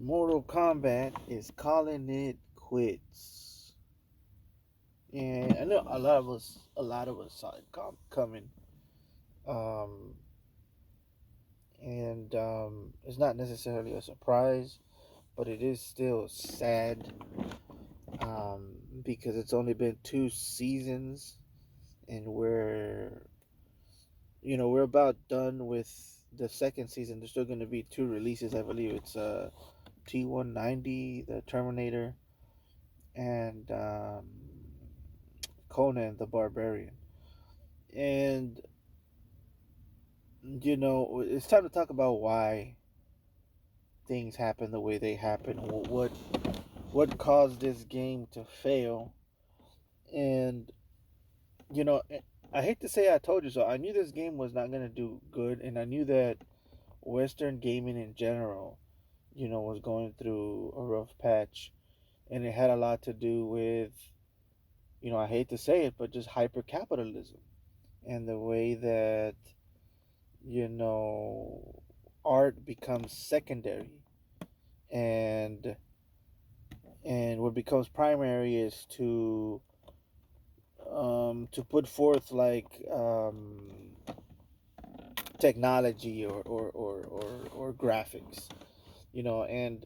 Mortal Kombat is calling it quits. And I know a lot of us saw it coming. Um, and it's not necessarily a surprise, but it is still sad because it's only been 2 seasons, and we're about done with the second season. There's still going to be 2 releases, I believe. It's T190, the Terminator, and Conan the Barbarian. And it's time to talk about why things happen the way they happen. What caused this game to fail? And you know, I hate to say I told you so. I knew this game was not gonna do good, and I knew that Western gaming in general, was going through a rough patch, and it had a lot to do with, I hate to say it, but just hyper capitalism and the way that you know art becomes secondary, and what becomes primary is to put forth like technology or graphics, and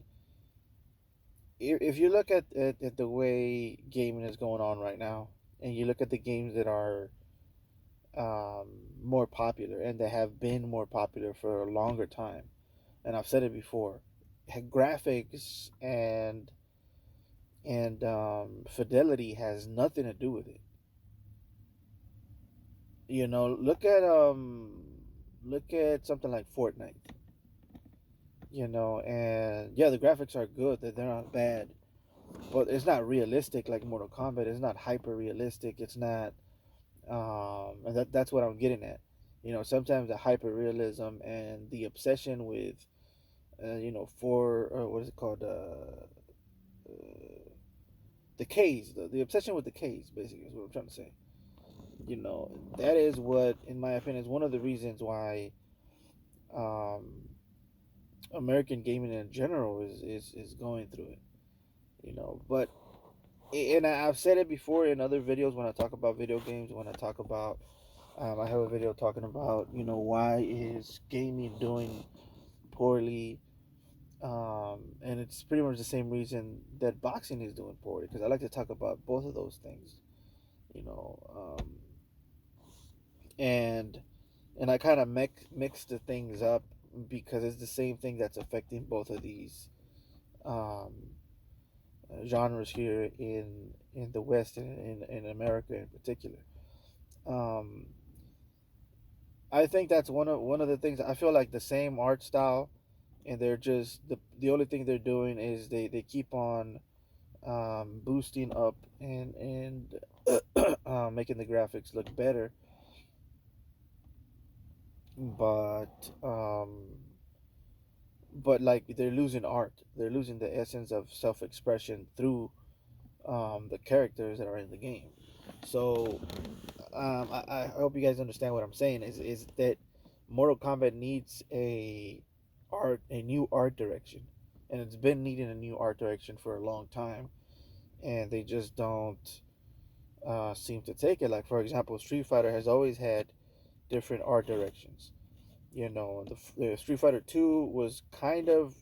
if you look at the way gaming is going on right now, and you look at the games that are um, more popular and that have been more popular for a longer time, and I've said it before, graphics and fidelity has nothing to do with it. Look at something like Fortnite. And yeah, the graphics are good. They're not bad, but it's not realistic like Mortal Kombat. It's not hyper realistic. It's not, and that's what I'm getting at. Sometimes the hyper realism and the obsession with, for what is it called, the K's, the obsession with the K's, basically, is what I'm trying to say. That is what, in my opinion, is one of the reasons why um, American gaming in general is going through it. But and I've said it before in other videos when I talk about video games. When I talk about, I have a video talking about why is gaming doing poorly, and it's pretty much the same reason that boxing is doing poorly, because I like to talk about both of those things. You know, and I kind of mix the things up because it's the same thing that's affecting both of these um, genres here in the West and in America in particular. Um, I think that's one of the things. I feel like the same art style, and they're just the only thing they're doing is they keep on boosting up and making the graphics look better, but like they're losing art. They're losing the essence of self-expression through the characters that are in the game. So I hope you guys understand what I'm saying. Is that Mortal Kombat needs a new art direction, and it's been needing a new art direction for a long time, and they just don't seem to take it. Like, for example, Street Fighter has always had different art directions. The Street Fighter Two was kind of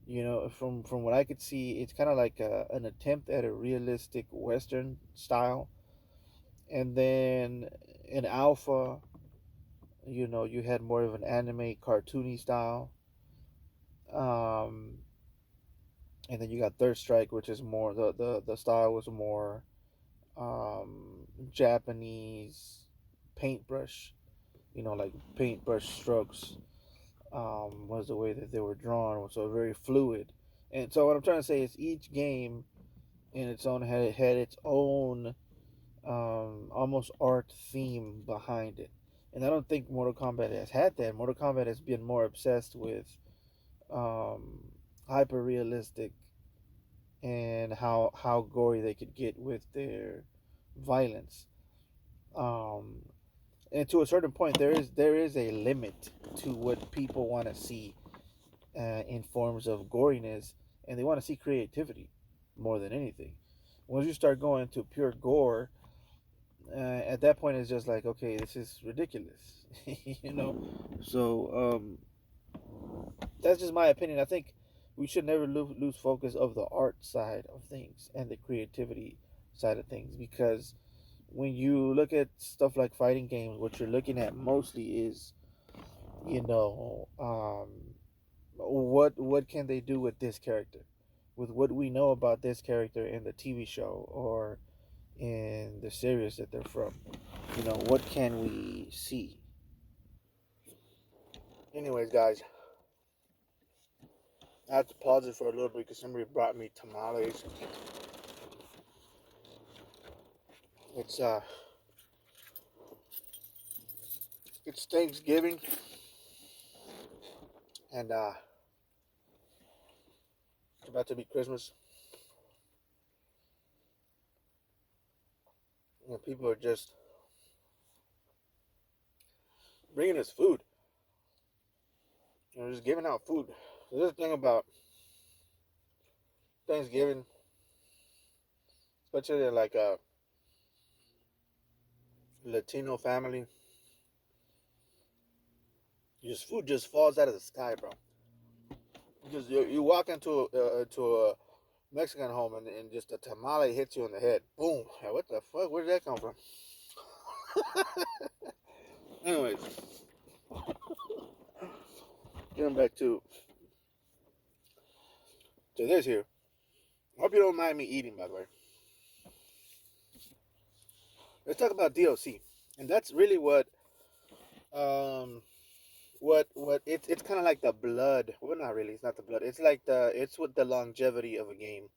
from what I could see, it's kind of like an attempt at a realistic Western style. And then in Alpha, you had more of an anime cartoony style. Um, and then you got Third Strike, which is more the style was more Japanese paintbrush, like paintbrush strokes was the way that they were drawn, so very fluid. And so what I'm trying to say is each game in its own had its own almost art theme behind it. And I don't think Mortal Kombat has had that. Mortal Kombat has been more obsessed with um, hyper realistic and how gory they could get with their violence. Um, and to a certain point, there is a limit to what people want to see in forms of goriness, and they want to see creativity more than anything. Once you start going to pure gore, at that point it's just like, okay, this is ridiculous, you know. So that's just my opinion. I think we should never lose focus of the art side of things and the creativity side of things, because when you look at stuff like fighting games, what you're looking at mostly is, you know, what can they do with this character, with what we know about this character in the TV show or in the series that they're from. You know, what can we see? Anyways, guys, I have to pause it for a little bit because somebody brought me tamales. It's it's Thanksgiving, and it's about to be Christmas, and people are just bringing us food. You know, just giving out food. So this thing about Thanksgiving, especially in like a Latino family, just food just falls out of the sky, bro. Just you walk into a Mexican home, and just a tamale hits you in the head. Boom! Hey, what the fuck? Where did that come from? Anyways, getting back to this here. I hope you don't mind me eating, by the way. Let's talk about DLC, and that's really um what it's kind of like the blood. Well, not really. It's not the blood. It's like it's what the longevity of a game,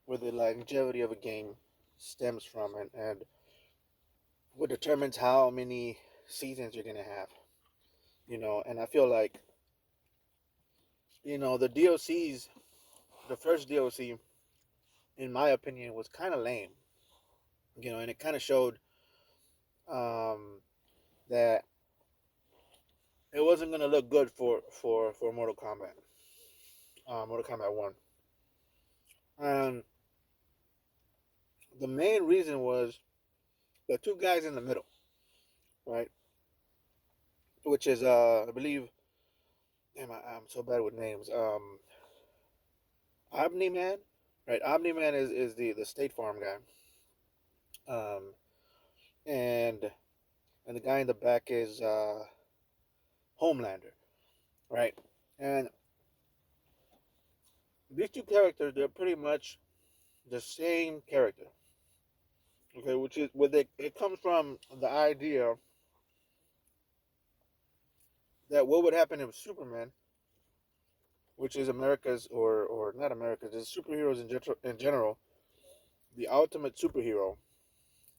where the longevity of a game stems from, and what determines how many seasons you're gonna have. You know, and I feel like, you know, the DLCs, the first DLC, in my opinion, was kind of lame. You know, and it kind of showed um, that it wasn't gonna look good for Mortal Kombat One, and the main reason was the two guys in the middle, right? Which is I believe, damn, I'm so bad with names. Omni Man, right? Omni Man is the State Farm guy, um, and the guy in the back is Homelander, right? And these two characters, they're pretty much the same character. Okay, which is where it comes from the idea that what would happen if Superman, which is America's or not America's, just superheroes in general, the ultimate superhero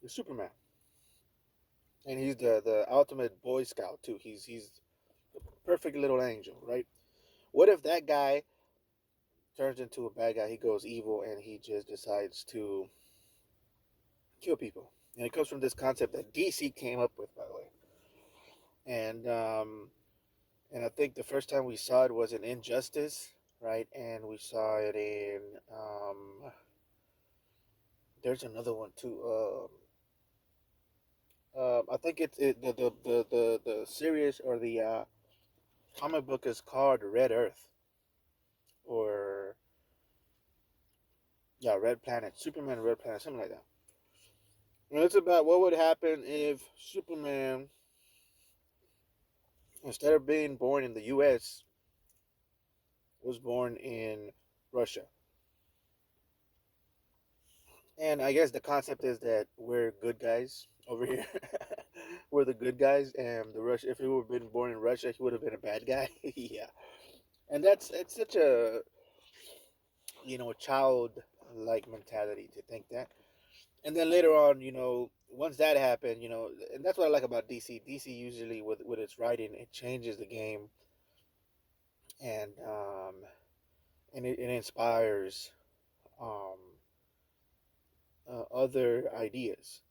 is Superman, and he's the ultimate Boy Scout too. He's the perfect little angel, right? What if that guy turns into a bad guy? He goes evil and he just decides to kill people. And it comes from this concept that DC came up with, by the way. And I think the first time we saw it was in Injustice, right? And we saw it in there's another one too. I think the series or the comic book is called Red Earth, or yeah, Red Planet, Superman Red Planet, something like that. And it's about what would happen if Superman, instead of being born in the U.S., was born in Russia. And I guess the concept is that we're good guys over here. We're the good guys, and the Russia. If he would have been born in Russia, he would have been a bad guy. Yeah, and it's such a, you know, child like mentality to think that. And then later on, you know, once that happened, you know, and that's what I like about DC. DC usually with its writing, it changes the game, and it inspires um other ideas.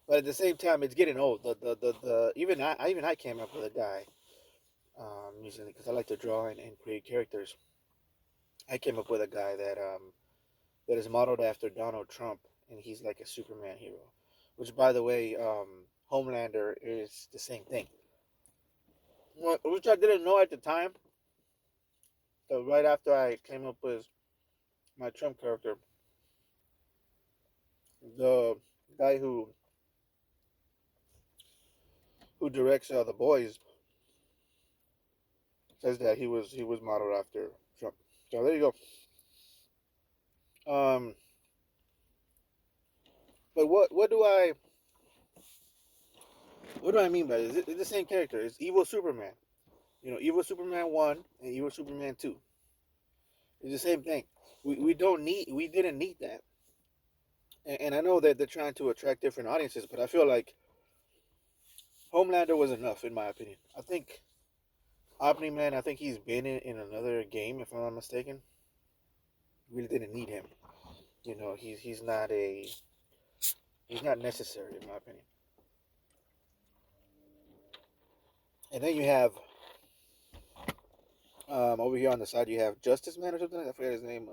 But at the same time, it's getting old. The even I came up with a guy recently because I like to draw and create characters. I came up with a guy that is modeled after Donald Trump, and he's like a Superman hero. Which, by the way, Homelander is the same thing. Which I didn't know at the time. So right after I came up with my Trump character, the guy who directs the boys says that he was modeled after Trump. So there you go. But what do I mean by this? It's the same character. It's evil Superman. Evil Superman 1 and Evil Superman 2. It's the same thing. We didn't need that. And I know that they're trying to attract different audiences, but I feel like Homelander was enough in my opinion. I think Omni Man, I think he's been in another game if I'm not mistaken. Really didn't need him. He's not necessary in my opinion. And then you have over here on the side you have Justice Man or something. I forget his name.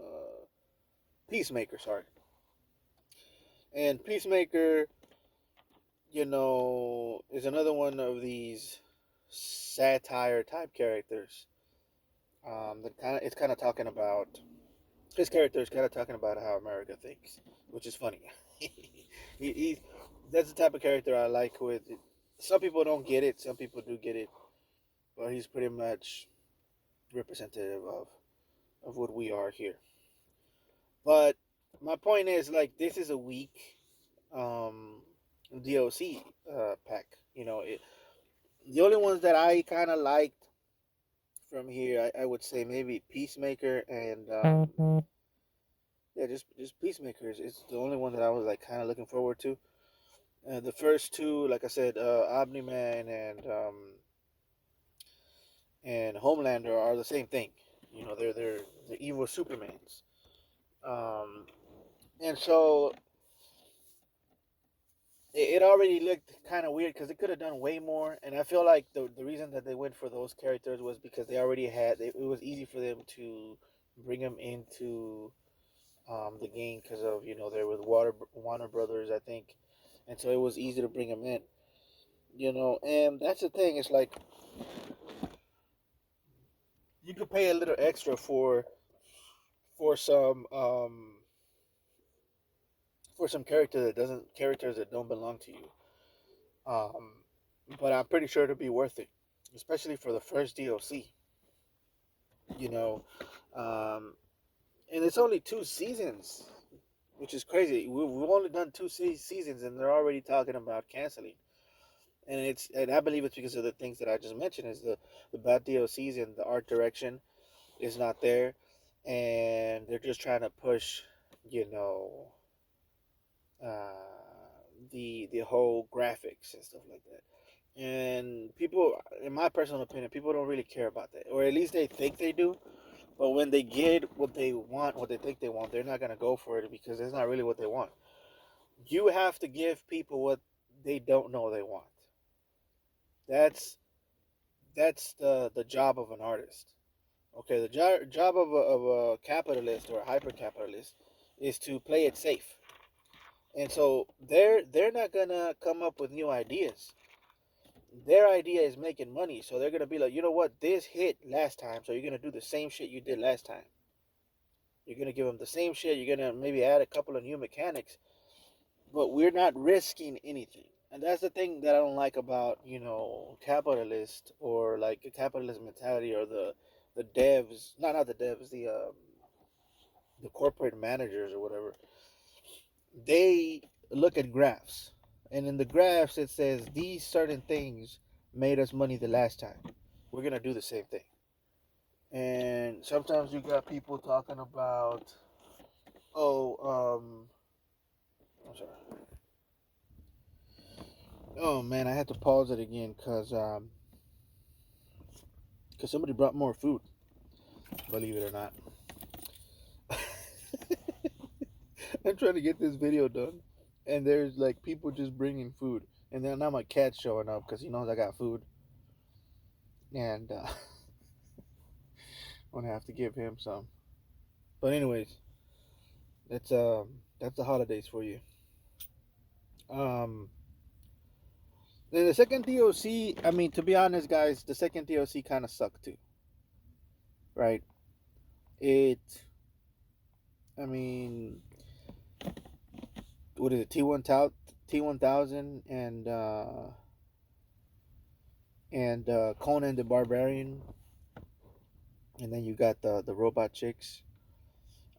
Peacemaker, sorry. And Peacemaker, is another one of these satire type characters. It's kind of talking about his character is kind of talking about how America thinks, which is funny. he that's the type of character I like. With some people don't get it, some people do get it, but he's pretty much representative of what we are here. But my point is, like, this is a weak um, DLC pack. The only ones that I kind of liked from here, I would say maybe Peacemaker and yeah, just Peacemakers. It's the only one that I was like kind of looking forward to. The first two, like I said, Omni Man and Homelander are the same thing. They're evil Supermans. Um, and so it already looked kind of weird because they could have done way more. And I feel like the reason that they went for those characters was because they already it was easy for them to bring them into the game because of they're with Warner Brothers, I think, and so it was easy to bring them in. And that's the thing. It's like you could pay a little extra for some characters that don't belong to you. Um, but I'm pretty sure it'll be worth it, especially for the first DLC. You know, um, and it's only 2 seasons, which is crazy. We've only done two seasons, and they're already talking about canceling. And I believe it's because of the things that I just mentioned, is the bad DLCs and the art direction is not there, and they're just trying to push, you know, the whole graphics and stuff like that. And people, in my personal opinion, people don't really care about that, or at least they think they do. But when they get what they want, what they think they want, they're not gonna go for it because it's not really what they want. You have to give people what they don't know they want. That's that's the job of an artist. Okay, the job of a capitalist or a hyper capitalist is to play it safe. And so they're not gonna come up with new ideas. Their idea is making money, so they're gonna be like, you know what, this hit last time, so you're gonna do the same shit you did last time. You're gonna give them the same shit. You're gonna maybe add a couple of new mechanics, but we're not risking anything. And that's the thing that I don't like about capitalist, or like a capitalist mentality, or the devs, not the devs, the corporate managers or whatever. They look at graphs, and in the graphs it says these certain things made us money the last time. We're gonna do the same thing. And sometimes you got people talking about, oh, I'm sorry. Oh man, I had to pause it again because somebody brought more food. Believe it or not, I'm trying to get this video done, and there's like people just bringing food, and then now my cat's showing up because he knows I got food, and I'm gonna have to give him some. But anyways, that's that's the holidays for you. Um, then the second DOC, I mean, to be honest, guys, the second DOC kind of sucked too, right? It, I mean, what is it? T1000 and Conan the Barbarian, and then you got the robot chicks.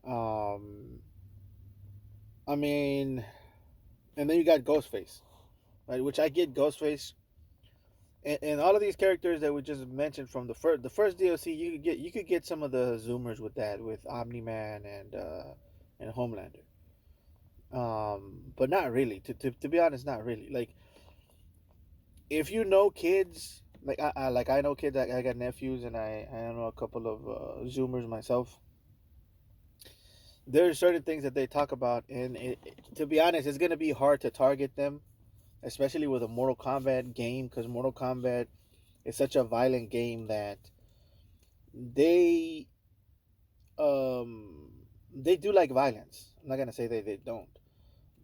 Um, I mean, and then you got Ghostface, right? Which I get Ghostface, and all of these characters that we just mentioned from the first DLC. You could get some of the Zoomers with that, with Omni Man and Homelander. But not really. To be honest, not really. Like, if you know kids, I know kids. I got nephews, and I know a couple of Zoomers myself. There are certain things that they talk about, and to be honest, it's gonna be hard to target them, especially with a Mortal Kombat game, because Mortal Kombat is such a violent game that they um they do like violence. I'm not gonna say they don't,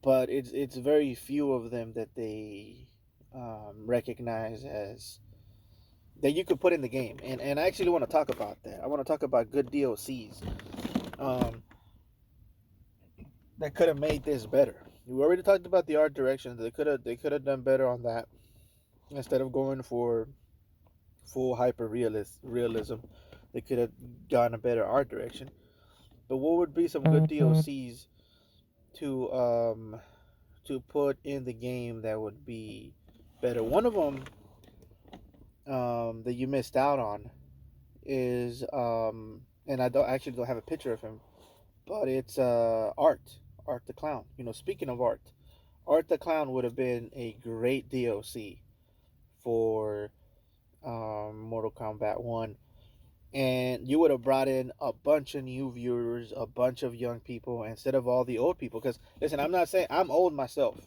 but it's very few of them that they recognize as that you could put in the game. And I actually want to talk about that. I want to talk about good DLCs um, that could have made this better. We already talked about the art direction. They could have done better on that instead of going for full hyper realism. They could have gone a better art direction. But what would be some good DLCs to to put in the game that would be better? One of them that you missed out on is and I don't have a picture of him, but it's Art the Clown. Speaking of Art the Clown would have been a great DLC for Mortal Kombat 1. And you would have brought in a bunch of new viewers, a bunch of young people, instead of all the old people. Because, listen, I'm not saying I'm old myself.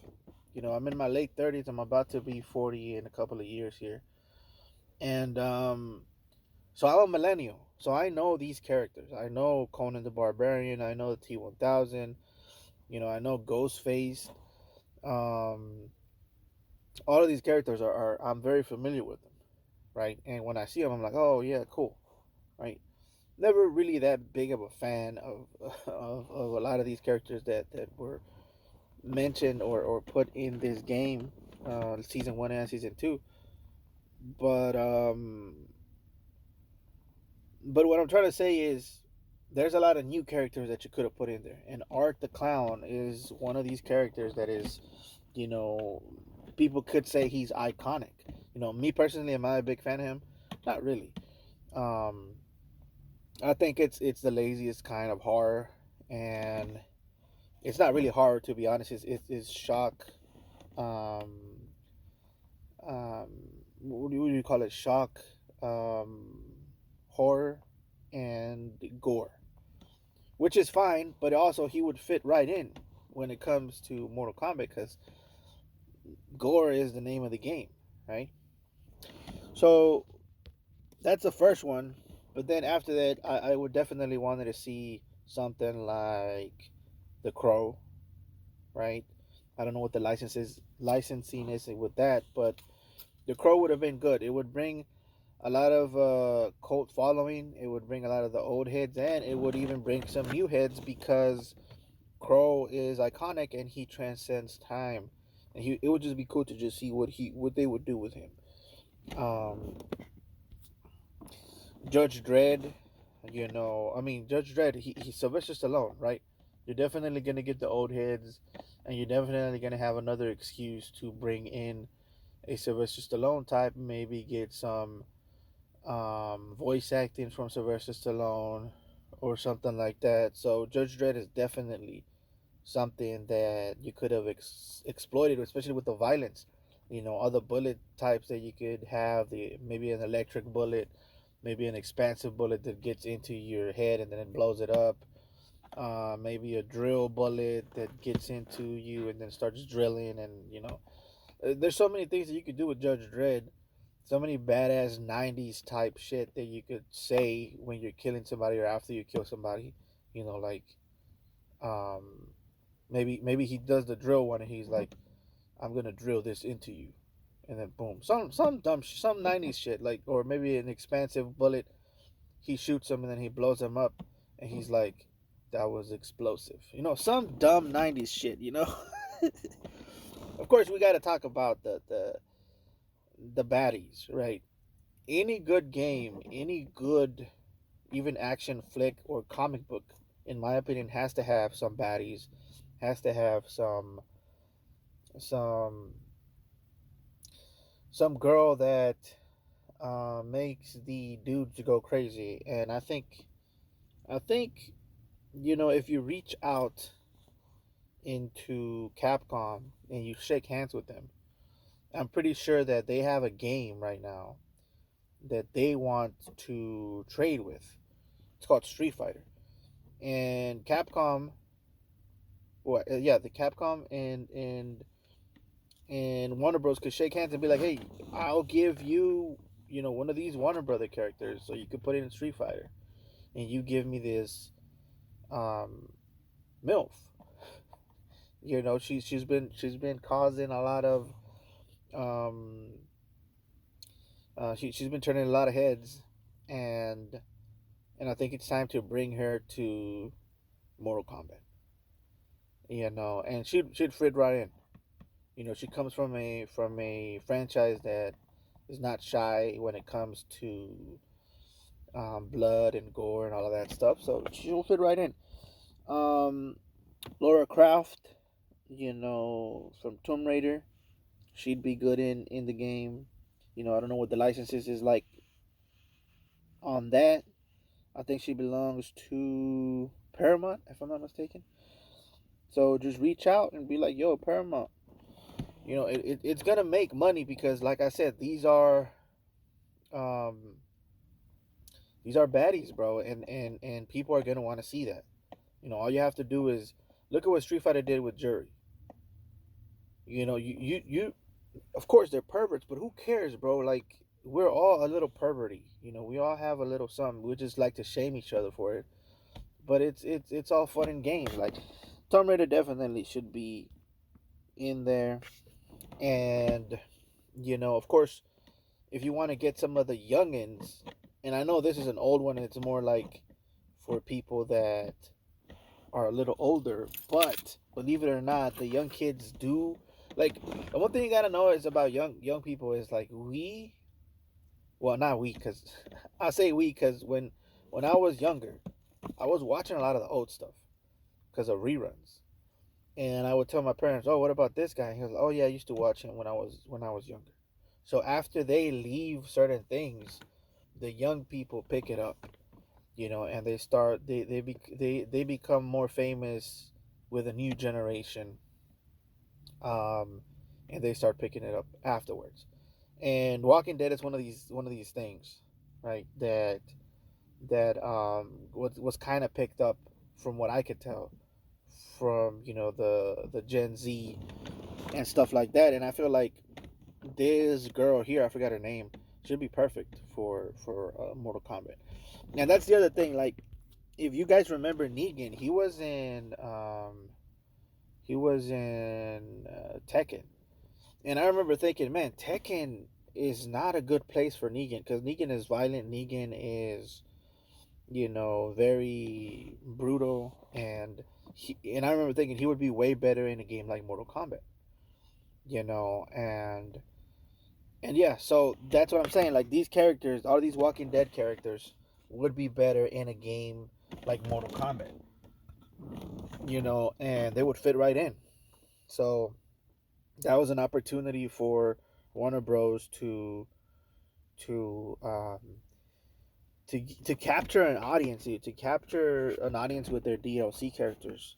I'm in my late 30s. I'm about to be 40 in a couple of years here. And so I'm a millennial. So I know these characters. I know Conan the Barbarian. I know the T1000. I know Ghostface. Um, all of these characters are I'm very familiar with them, right? And when I see them, I'm like, oh yeah, cool, right? Never really that big of a fan of a lot of these characters that were mentioned or put in this game, season 1 and season 2. But but what I'm trying to say is there's a lot of new characters that you could have put in there, and Art the Clown is one of these characters that is, you know, people could say he's iconic. Me personally, am I a big fan of him? Not really. Um, I think it's the laziest kind of horror, and it's not really horror, to be honest. It's shock. Um, um, what do you call it? Shock, um, horror, and gore, which is fine. But also, he would fit right in when it comes to Mortal Kombat because gore is the name of the game, right? So that's the first one. But then after that, I would definitely wanted to see something like the Crow, right? I don't know what the licensing is with that, but the Crow would have been good. It would bring a lot of cult following. It would bring a lot of the old heads, and it would even bring some new heads because Crow is iconic and he transcends time. And it would just be cool to just see what they would do with him. Um, Judge Dredd, Judge Dredd, he's Sylvester Stallone, right? You're definitely gonna get the old heads, and you're definitely gonna have another excuse to bring in a Sylvester Stallone type. Maybe get some voice acting from Sylvester Stallone or something like that. So Judge Dredd is definitely something that you could have exploited, especially with the violence. Other bullet types that you could have, maybe an electric bullet, maybe an expansive bullet that gets into your head and then it blows it up. Maybe a drill bullet that gets into you and then starts drilling, and there's so many things that you could do with Judge Dredd. So many badass '90s type shit that you could say when you're killing somebody or after you kill somebody. Like um, maybe he does the drill one and he's like, I'm gonna drill this into you, and then boom, some dumb some '90s shit, like, or maybe an expansive bullet. He shoots him and then he blows him up, and he's like, that was explosive. Some dumb '90s shit. Of course, we got to talk about the baddies, right? Any good game, any good even action flick or comic book, in my opinion, has to have some baddies, has to have some some girl that makes the dudes go crazy. And I think if you reach out into Capcom and you shake hands with them, I'm pretty sure that they have a game right now that they want to trade with. It's called Street Fighter. And Capcom, what? Yeah, the Capcom and Warner Bros. Could shake hands and be like, "Hey, I'll give you, one of these Warner Brother characters, so you could put it in Street Fighter, and you give me this um, MILF. She's been causing a lot of um, she's been turning a lot of heads, and I think it's time to bring her to Mortal Kombat. And she'd fit right in. She comes from a franchise that is not shy when it comes to blood and gore and all of that stuff. So she'll fit right in. Um, Laura Croft, from Tomb Raider, she'd be good in the game. I don't know what the licenses is like on that. I think she belongs to Paramount, if I'm not mistaken. So just reach out and be like, "Yo, Paramount." It's gonna make money because, like I said, um, these are baddies, bro, and people are gonna want to see that. All you have to do is look at what Street Fighter did with Jury. You of course they're perverts, but who cares, bro? Like, we're all a little perverty. We all have a little something. We just like to shame each other for it. But it's all fun and games. Like, Tomb Raider definitely should be in there. And of course, if you want to get some of the youngins, and I know this is an old one, and it's more like for people that are a little older, but believe it or not, the young kids do like. The one thing you gotta know is about young people is like well, not we, because I say we because when I was younger, I was watching a lot of the old stuff because of reruns, and I would tell my parents, "Oh, what about this guy?" And he was like, "Oh yeah, I used to watch him when I was younger." So after they leave certain things, the young people pick it up, and they become more famous with a new generation, um, and they start picking it up afterwards. And Walking Dead is one of these things, right? That was kind of picked up from what I could tell from the Gen Z and stuff like that. And I feel like this girl here, I forgot her name, should be perfect for Mortal Kombat. And that's the other thing. Like, if you guys remember Negan, he was in Tekken, and I remember thinking, man, Tekken is not a good place for Negan because Negan is violent. Negan is very brutal, and I remember thinking he would be way better in a game like Mortal Kombat. And yeah, so that's what I'm saying. Like, these characters, all these Walking Dead characters, would be better in a game like Mortal Kombat. And they would fit right in. So that was an opportunity for Warner Bros. To to capture an audience, to capture an audience with their DLC characters.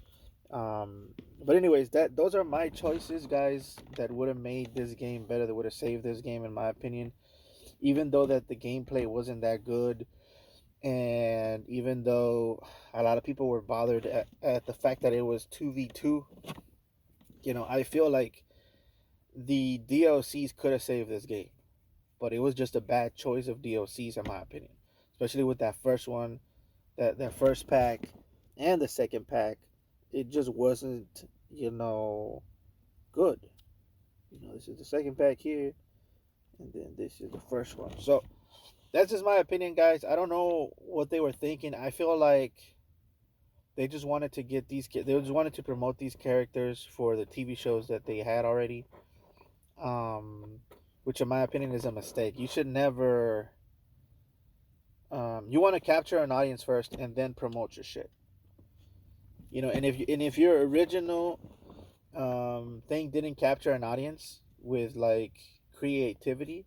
But anyways, those are my choices, guys. That would have made this game better. That would have saved this game, in my opinion. Even though that the gameplay wasn't that good, and even though a lot of people were bothered at the fact that it was 2v2, I feel like the DLCs could have saved this game, but it was just a bad choice of DLCs, in my opinion, especially with that first one, that first pack, and the second pack, it just wasn't, good. This is the second pack here, and then this is the first one. So that's just my opinion, guys. I don't know what they were thinking. I feel like they just wanted to get these. They just wanted to promote these characters for the TV shows that they had already. Um, which in my opinion is a mistake. You should never. You want to capture an audience first and then promote your shit. And if your original thing didn't capture an audience with like creativity,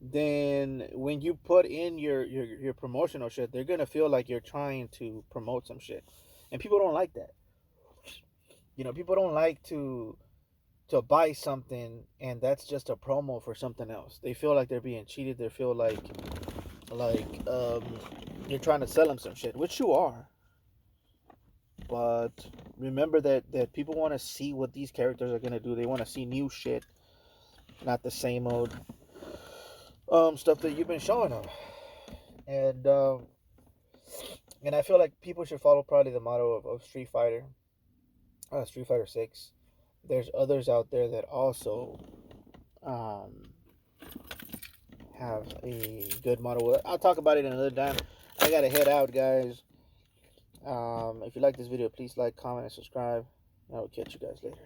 then when you put in your promotional shit, they're gonna feel like you're trying to promote some shit, and people don't like that. People don't like to buy something and that's just a promo for something else. They feel like they're being cheated. They feel like you're trying to sell them some shit, which you are. But remember that people want to see what these characters are gonna do. They want to see new shit, not the same old stuff that you've been showing them. And I feel like people should follow probably the motto of Street Fighter 6. There's others out there that also um, have a good motto. I'll talk about it another time. I gotta head out, guys. If you like this video, please like, comment, and subscribe. I will catch you guys later.